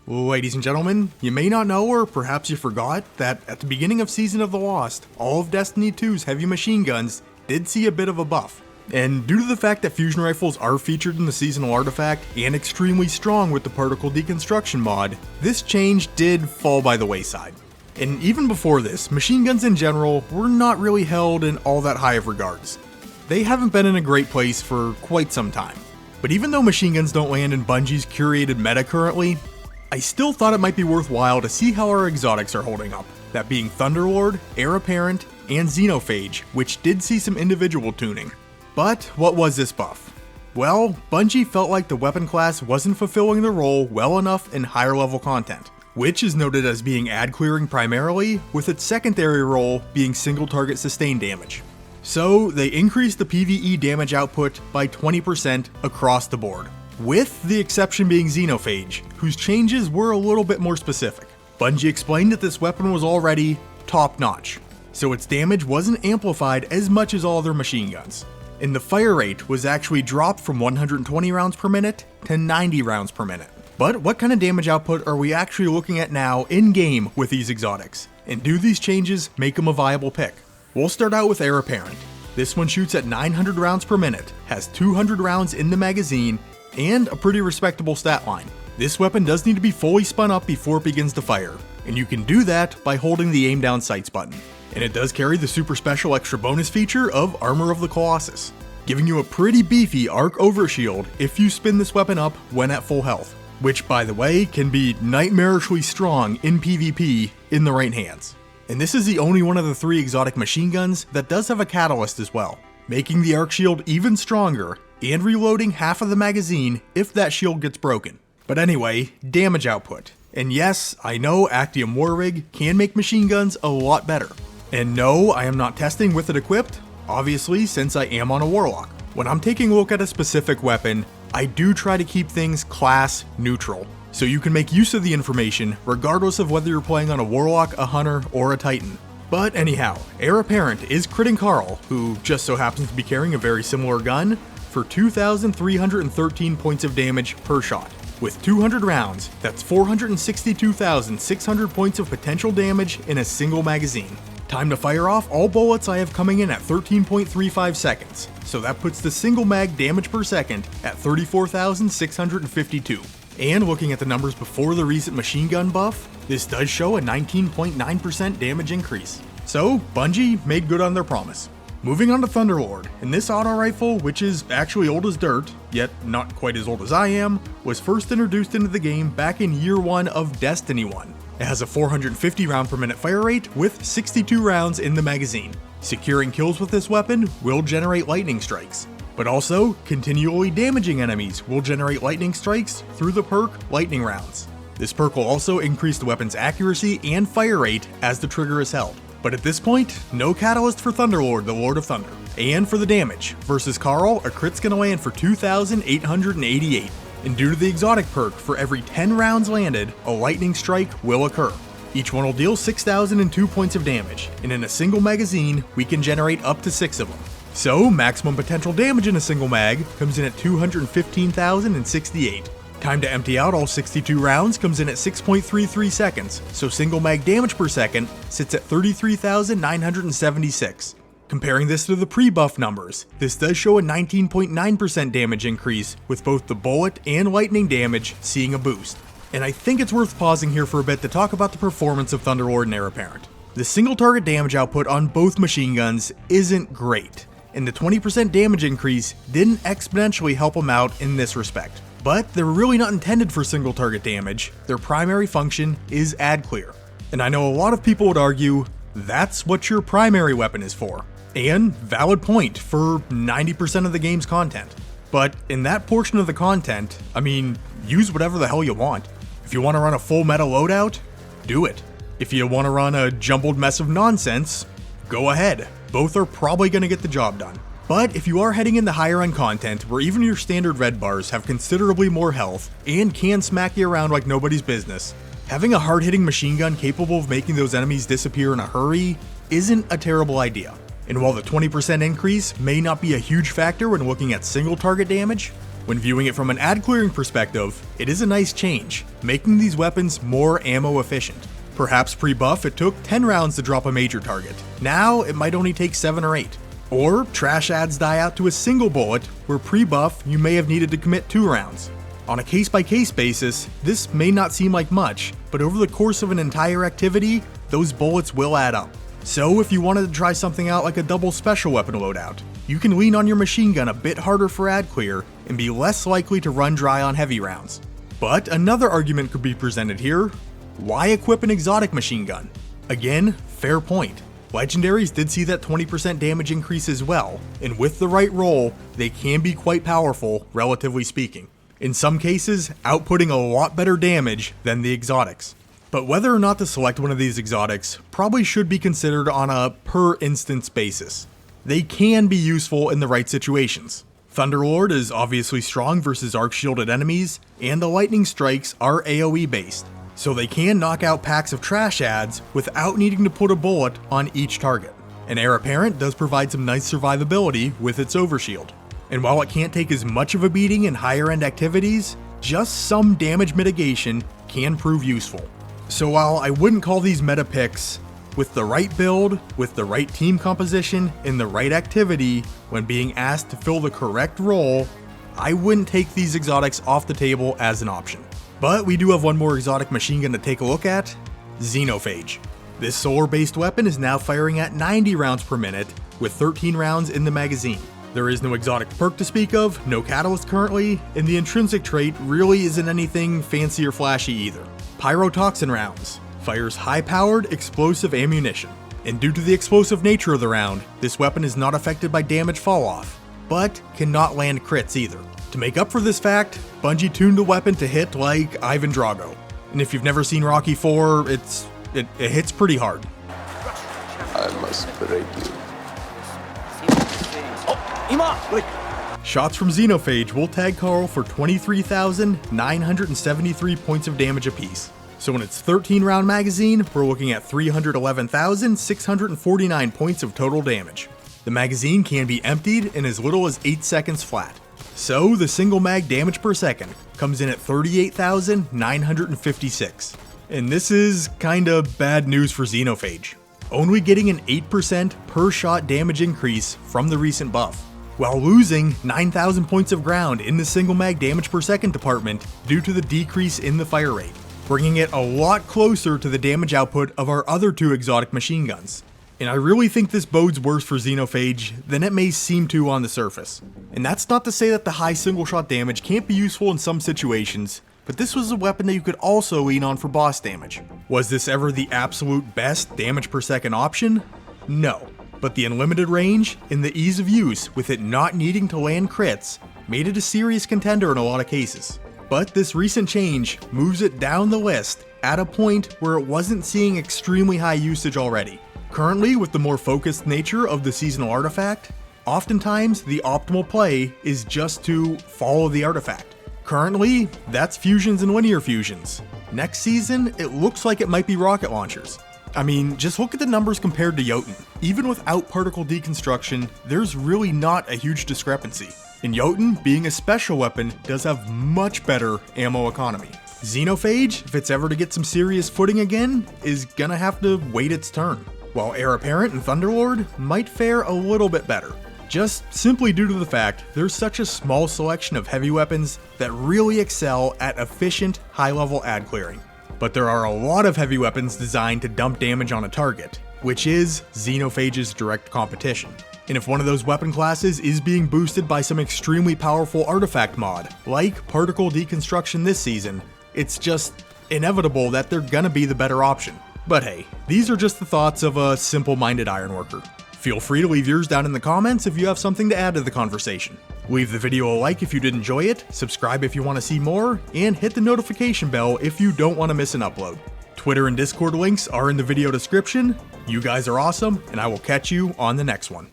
Ladies and gentlemen, you may not know or perhaps you forgot that at the beginning of Season of the Lost, all of Destiny 2's heavy machine guns did see a bit of a buff. And due to the fact that fusion rifles are featured in the seasonal artifact and extremely strong with the particle deconstruction mod, this change did fall by the wayside. And even before this, machine guns in general were not really held in all that high of regards. They haven't been in a great place for quite some time. But even though machine guns don't land in Bungie's curated meta currently, I still thought it might be worthwhile to see how our exotics are holding up, that being Thunderlord, Heir Apparent, and Xenophage, which did see some individual tuning. But what was this buff? Well, Bungie felt like the weapon class wasn't fulfilling the role well enough in higher level content, which is noted as being ad clearing primarily, with its secondary role being single target sustain damage. So they increased the PvE damage output by 20% across the board, with the exception being Xenophage, whose changes were a little bit more specific. Bungie explained that this weapon was already top notch, so its damage wasn't amplified as much as all other machine guns. And the fire rate was actually dropped from 120 rounds per minute to 90 rounds per minute. But what kind of damage output are we actually looking at now in-game with these exotics? And do these changes make them a viable pick? We'll start out with Heir Apparent. This one shoots at 900 rounds per minute, has 200 rounds in the magazine, and a pretty respectable stat line. This weapon does need to be fully spun up before it begins to fire, and you can do that by holding the aim down sights button. And it does carry the super special extra bonus feature of Armor of the Colossus, giving you a pretty beefy arc overshield if you spin this weapon up when at full health, which by the way can be nightmarishly strong in PvP in the right hands. And this is the only one of the 3 exotic machine guns that does have a catalyst as well, making the arc shield even stronger and reloading half of the magazine if that shield gets broken. But anyway, damage output. And yes, I know Actium War Rig can make machine guns a lot better. And no, I am not testing with it equipped, obviously, since I am on a Warlock. When I'm taking a look at a specific weapon, I do try to keep things class neutral, so you can make use of the information regardless of whether you're playing on a Warlock, a Hunter, or a Titan. But anyhow, Heir Apparent is critting Carl, who just so happens to be carrying a very similar gun, for 2,313 points of damage per shot. With 200 rounds, that's 462,600 points of potential damage in a single magazine. Time to fire off all bullets I have coming in at 13.35 seconds, so that puts the single mag damage per second at 34,652. And looking at the numbers before the recent machine gun buff, this does show a 19.9% damage increase. So Bungie made good on their promise. Moving on to Thunderlord, and this auto rifle, which is actually old as dirt, yet not quite as old as I am, was first introduced into the game back in year 1 of Destiny 1. It has a 450 round per minute fire rate with 62 rounds in the magazine. Securing kills with this weapon will generate lightning strikes, but also continually damaging enemies will generate lightning strikes through the perk Lightning Rounds. This perk will also increase the weapon's accuracy and fire rate as the trigger is held. But at this point, no catalyst for Thunderlord, the Lord of Thunder. And for the damage, versus Carl, a crit's gonna land for 2,888. And due to the exotic perk, for every 10 rounds landed, a lightning strike will occur. Each one will deal 6,002 points of damage, and in a single magazine, we can generate up to 6 of them. So, maximum potential damage in a single mag comes in at 215,068. Time to empty out all 62 rounds comes in at 6.33 seconds, so single mag damage per second sits at 33,976. Comparing this to the pre-buff numbers, this does show a 19.9% damage increase, with both the bullet and lightning damage seeing a boost. And I think it's worth pausing here for a bit to talk about the performance of Thunderlord and Heir Apparent. The single target damage output on both machine guns isn't great, and the 20% damage increase didn't exponentially help them out in this respect. But they're really not intended for single target damage, their primary function is ad clear. And I know a lot of people would argue, that's what your primary weapon is for. And valid point for 90% of the game's content. But in that portion of the content, I mean, use whatever the hell you want. If you want to run a full meta loadout, do it. If you want to run a jumbled mess of nonsense, go ahead. Both are probably going to get the job done. But if you are heading into higher end content where even your standard red bars have considerably more health and can smack you around like nobody's business, having a hard hitting machine gun capable of making those enemies disappear in a hurry isn't a terrible idea. And while the 20% increase may not be a huge factor when looking at single target damage, When viewing it from an ad clearing perspective, it is a nice change, making these weapons more ammo efficient. Perhaps pre-buff it took 10 rounds to drop a major target, now it might only take 7 or 8. Or trash ads die out to a single bullet, where pre-buff you may have needed to commit 2 rounds. On a case-by-case basis, this may not seem like much, but over the course of an entire activity, those bullets will add up. So if you wanted to try something out like a double special weapon loadout, you can lean on your machine gun a bit harder for ad clear and be less likely to run dry on heavy rounds. But another argument could be presented here: why equip an exotic machine gun? Again, fair point. Legendaries did see that 20% damage increase as well, and with the right roll, they can be quite powerful, relatively speaking. In some cases, outputting a lot better damage than the exotics. But whether or not to select one of these exotics probably should be considered on a per instance basis. They can be useful in the right situations. Thunderlord is obviously strong versus arc shielded enemies, and the lightning strikes are AoE based, so they can knock out packs of trash ads without needing to put a bullet on each target. And Heir Apparent does provide some nice survivability with its overshield. And while it can't take as much of a beating in higher end activities, just some damage mitigation can prove useful. So while I wouldn't call these meta picks, with the right build, with the right team composition, and the right activity, when being asked to fill the correct role, I wouldn't take these exotics off the table as an option. But we do have one more exotic machine gun to take a look at: Xenophage. This solar-based weapon is now firing at 90 rounds per minute, with 13 rounds in the magazine. There is no exotic perk to speak of, no catalyst currently, and the intrinsic trait really isn't anything fancy or flashy either. Pyrotoxin rounds. Fires high-powered, explosive ammunition. And due to the explosive nature of the round, this weapon is not affected by damage fall-off, but cannot land crits either. To make up for this fact, Bungie tuned the weapon to hit like Ivan Drago. And if you've never seen Rocky IV, it hits pretty hard. I must break you. Shots from Xenophage will tag Carl for 23,973 points of damage apiece. So in its 13-round magazine, we're looking at 311,649 points of total damage. The magazine can be emptied in as little as 8 seconds flat. So the single mag damage per second comes in at 38,956. And this is kinda bad news for Xenophage, only getting an 8% per shot damage increase from the recent buff, while losing 9,000 points of ground in the single mag damage per second department due to the decrease in the fire rate, bringing it a lot closer to the damage output of our other 2 exotic machine guns. And I really think this bodes worse for Xenophage than it may seem to on the surface. And that's not to say that the high single shot damage can't be useful in some situations, but this was a weapon that you could also lean on for boss damage. Was this ever the absolute best damage per second option? No. But the unlimited range and the ease of use with it not needing to land crits made it a serious contender in a lot of cases. But this recent change moves it down the list at a point where it wasn't seeing extremely high usage already. Currently, with the more focused nature of the seasonal artifact, oftentimes the optimal play is just to follow the artifact. Currently, that's fusions and linear fusions. Next season, it looks like it might be rocket launchers. I mean, just look at the numbers compared to Jotun. Even without particle deconstruction, there's really not a huge discrepancy. And Jotun, being a special weapon, does have much better ammo economy. Xenophage, if it's ever to get some serious footing again, is gonna have to wait its turn, while Heir Apparent and Thunderlord might fare a little bit better, just simply due to the fact there's such a small selection of heavy weapons that really excel at efficient, high-level ad clearing. But there are a lot of heavy weapons designed to dump damage on a target, which is Xenophage's direct competition. And if one of those weapon classes is being boosted by some extremely powerful artifact mod, like particle deconstruction this season, it's just inevitable that they're gonna be the better option. But hey, these are just the thoughts of a simple-minded ironworker. Feel free to leave yours down in the comments if you have something to add to the conversation. Leave the video a like if you did enjoy it, subscribe if you want to see more, and hit the notification bell if you don't want to miss an upload. Twitter and Discord links are in the video description. You guys are awesome, and I will catch you on the next one.